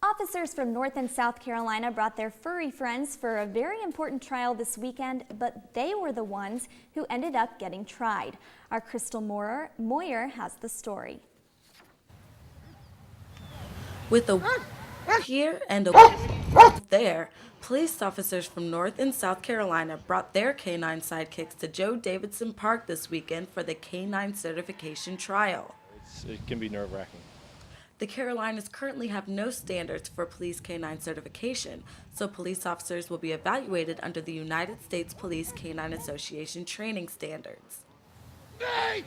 Officers from North and South Carolina brought their furry friends for a very important trial this weekend, but they were the ones who ended up getting tried. Our Crystal Moyer has the story. With a here and a there, police officers from North and South Carolina brought their canine sidekicks to Joe Davidson Park this weekend for the canine certification trial. It can be nerve-wracking. The Carolinas currently have no standards for police canine certification, so police officers will be evaluated under the United States Police Canine Association training standards. Hey!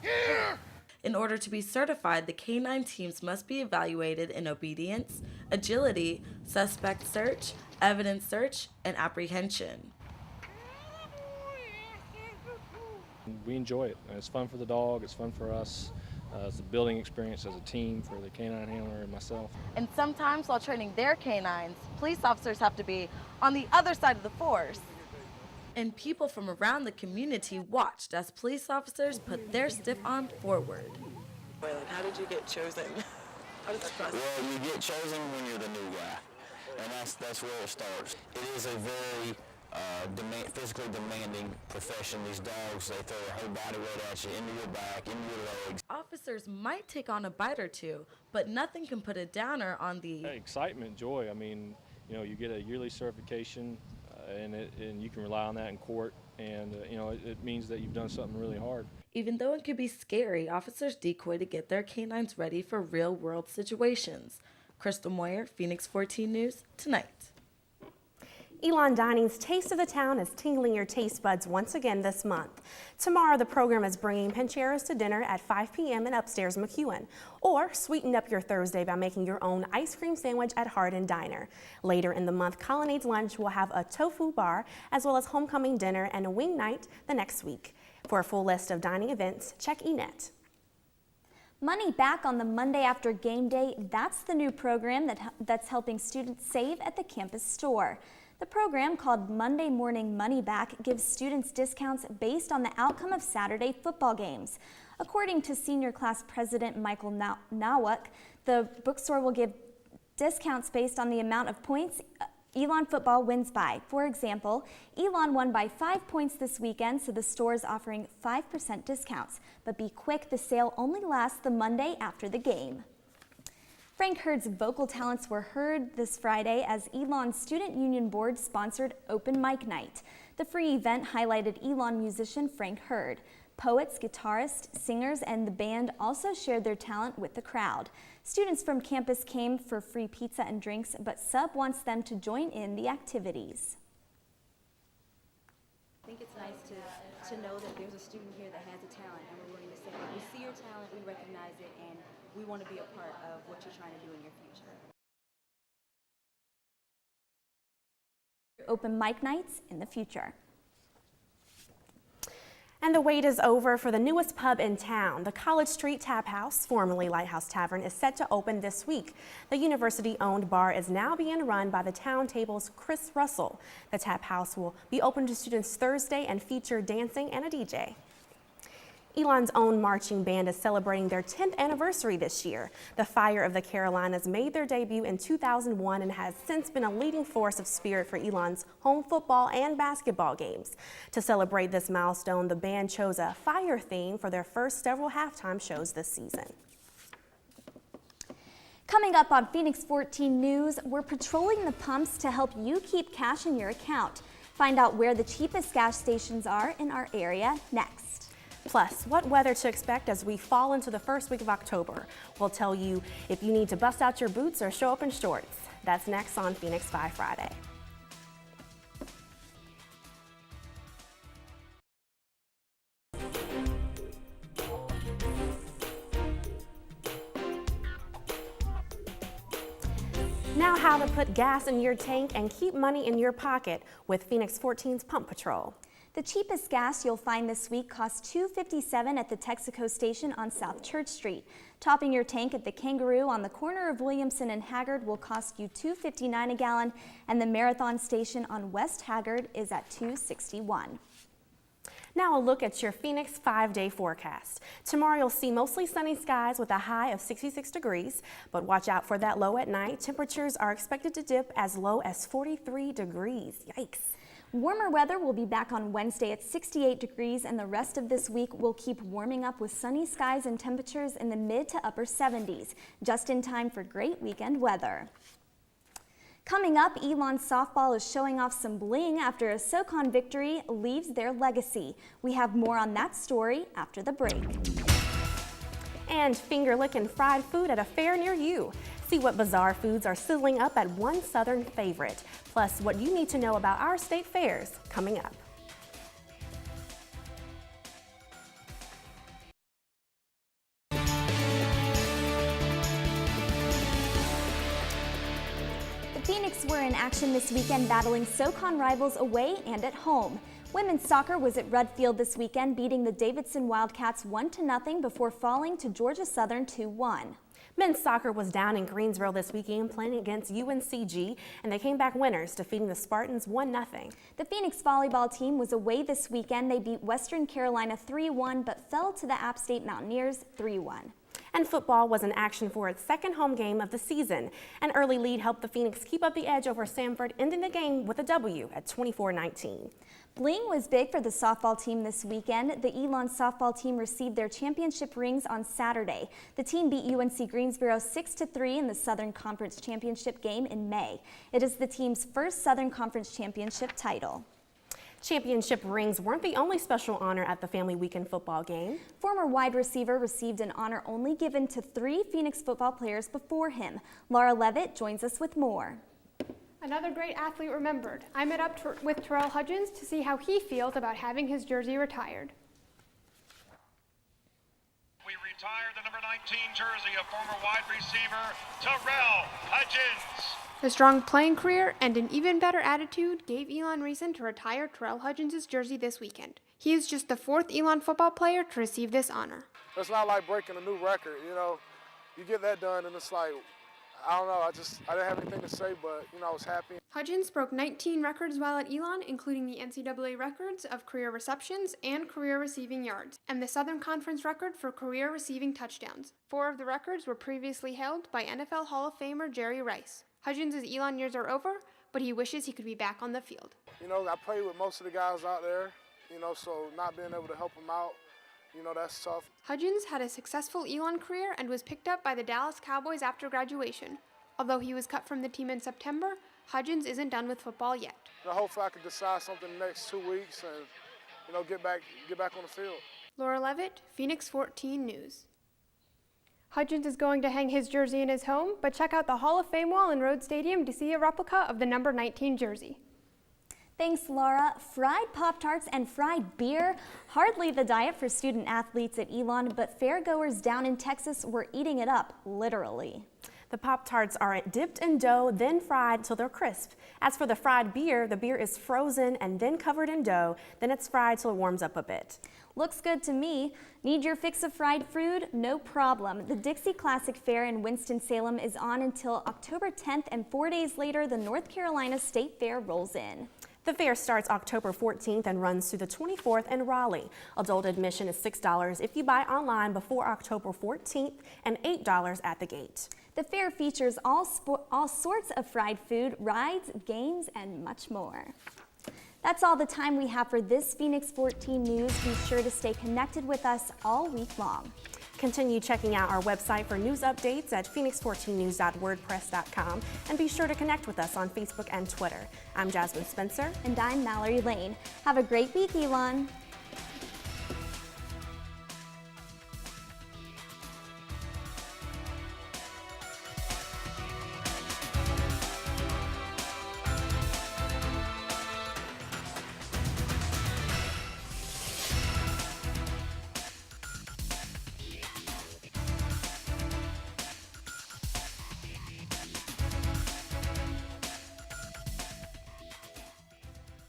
Here! In order to be certified, the canine teams must be evaluated in obedience, agility, suspect search, evidence search, and apprehension. We enjoy it. It's fun for the dog, it's fun for us. It's a building experience as a team for the canine handler and myself. And sometimes while training their canines, police officers have to be on the other side of the force. And people from around the community watched as police officers put their stiff arm forward. How did you get chosen? How does that process? Well, you get chosen when you're the new guy, and that's where it starts. It is a very physically demanding profession. These dogs, they throw their whole body weight at you, into your back, into your legs. Officers might take on a bite or two, but nothing can put a downer on the excitement, joy. I mean, you know, you get a yearly certification, and you can rely on that in court, and you know, it means that you've done something really hard. Even though it could be scary, officers decoy to get their canines ready for real-world situations. Crystal Moyer, Phoenix 14 News, tonight. Elon Dining's Taste of the Town is tingling your taste buds once again this month. Tomorrow, the program is bringing Pancheros to dinner at 5 p.m. in upstairs McEwen. Or sweeten up your Thursday by making your own ice cream sandwich at Hardin Diner. Later in the month, Colonnades Lunch will have a tofu bar, as well as homecoming dinner and a wing night the next week. For a full list of dining events, check eNet. Money Back on the Monday after game day, that's the new program that's helping students save at the campus store. The program, called Monday Morning Money Back, gives students discounts based on the outcome of Saturday football games. According to senior class president Michael Nawak, the bookstore will give discounts based on the amount of points Elon football wins by. For example, Elon won by 5 points this weekend, so the store is offering 5% discounts. But be quick, the sale only lasts the Monday after the game. Frank Hurd's vocal talents were heard this Friday as Elon's Student Union Board sponsored Open Mic Night. The free event highlighted Elon musician Frank Hurd. Poets, guitarists, singers, and the band also shared their talent with the crowd. Students from campus came for free pizza and drinks, but Sub wants them to join in the activities. I think it's nice to know that there's a student here that has a talent, and we're willing to say, we see your talent, we recognize it, and we want to be a part of what you're trying to do in your future. Open mic nights in the future. And the wait is over for the newest pub in town. The College Street Tap House, formerly Lighthouse Tavern, is set to open this week. The university-owned bar is now being run by the Town Table's Chris Russell. The Tap House will be open to students Thursday and feature dancing and a DJ. Elon's own marching band is celebrating their 10th anniversary this year. The Fire of the Carolinas made their debut in 2001 and has since been a leading force of spirit for Elon's home football and basketball games. To celebrate this milestone, the band chose a fire theme for their first several halftime shows this season. Coming up on Phoenix 14 News, we're patrolling the pumps to help you keep cash in your account. Find out where the cheapest gas stations are in our area next. Plus, what weather to expect as we fall into the first week of October. We'll tell you if you need to bust out your boots or show up in shorts. That's next on Phoenix 5 Friday. Now how to put gas in your tank and keep money in your pocket with Phoenix 14's Pump Patrol. The cheapest gas you'll find this week costs $2.57 at the Texaco station on South Church Street. Topping your tank at the Kangaroo on the corner of Williamson and Haggard will cost you $2.59 a gallon, and the Marathon station on West Haggard is at $2.61. Now a look at your Phoenix 5-day forecast. Tomorrow you'll see mostly sunny skies with a high of 66 degrees, but watch out for that low at night. Temperatures are expected to dip as low as 43 degrees. Yikes. Warmer weather will be back on Wednesday at 68 degrees, and the rest of this week will keep warming up with sunny skies and temperatures in the mid to upper 70s, just in time for great weekend weather. Coming up, Elon softball is showing off some bling after a SoCon victory leaves their legacy. We have more on that story after the break. And finger-licking fried food at a fair near you. See what bizarre foods are sizzling up at one Southern favorite. Plus, what you need to know about our state fairs coming up. The Phoenix were in action this weekend, battling SoCon rivals away and at home. Women's soccer was at Rudd Field this weekend, beating the Davidson Wildcats 1-0 before falling to Georgia Southern 2-1. Men's soccer was down in Greensboro this weekend playing against UNCG, and they came back winners, defeating the Spartans 1-0. The Phoenix volleyball team was away this weekend. They beat Western Carolina 3-1, but fell to the App State Mountaineers 3-1. And football was in action for its second home game of the season. An early lead helped the Phoenix keep up the edge over Samford, ending the game with a W at 24-19. Bling was big for the softball team this weekend. The Elon softball team received their championship rings on Saturday. The team beat UNC Greensboro 6-3 in the Southern Conference Championship game in May. It is the team's first Southern Conference Championship title. Championship rings weren't the only special honor at the Family Weekend football game. Former wide receiver received an honor only given to 3 Phoenix football players before him. Laura Levitt joins us with more. Another great athlete remembered. I met up with Terrell Hudgens to see how he feels about having his jersey retired. We retire the number 19 jersey of former wide receiver Terrell Hudgens. The strong playing career and an even better attitude gave Elon reason to retire Terrell Hudgens' jersey this weekend. He is just the 4th Elon football player to receive this honor. It's not like breaking a new record, you know. You get that done and it's like, I don't know, I didn't have anything to say, but, you know, I was happy. Hudgens broke 19 records while at Elon, including the NCAA records of career receptions and career receiving yards, and the Southern Conference record for career receiving touchdowns. 4 of the records were previously held by NFL Hall of Famer Jerry Rice. Hudgens' Elon years are over, but he wishes he could be back on the field. You know, I played with most of the guys out there, you know, so not being able to help them out, you know, that's tough. Hudgens had a successful Elon career and was picked up by the Dallas Cowboys after graduation. Although he was cut from the team in September, Hudgens isn't done with football yet. You know, hopefully I can decide something in the next 2 weeks and, you know, get back on the field. Laura Levitt, Phoenix 14 News. Hudgens is going to hang his jersey in his home, but check out the Hall of Fame wall in Rhodes Stadium to see a replica of the number 19 jersey. Thanks, Laura. Fried Pop-Tarts and fried beer, hardly the diet for student athletes at Elon, but fairgoers down in Texas were eating it up, literally. The Pop-Tarts are dipped in dough, then fried till they're crisp. As for the fried beer, the beer is frozen and then covered in dough, then it's fried till it warms up a bit. Looks good to me. Need your fix of fried food? No problem. The Dixie Classic Fair in Winston-Salem is on until October 10th, and 4 days later, the North Carolina State Fair rolls in. The fair starts October 14th and runs through the 24th in Raleigh. Adult admission is $6 if you buy online before October 14th and $8 at the gate. The fair features all sorts of fried food, rides, games, and much more. That's all the time we have for this Phoenix 14 News. Be sure to stay connected with us all week long. Continue checking out our website for news updates at phoenix14news.wordpress.com, and be sure to connect with us on Facebook and Twitter. I'm Jasmine Spencer. And I'm Mallory Lane. Have a great week, Elon.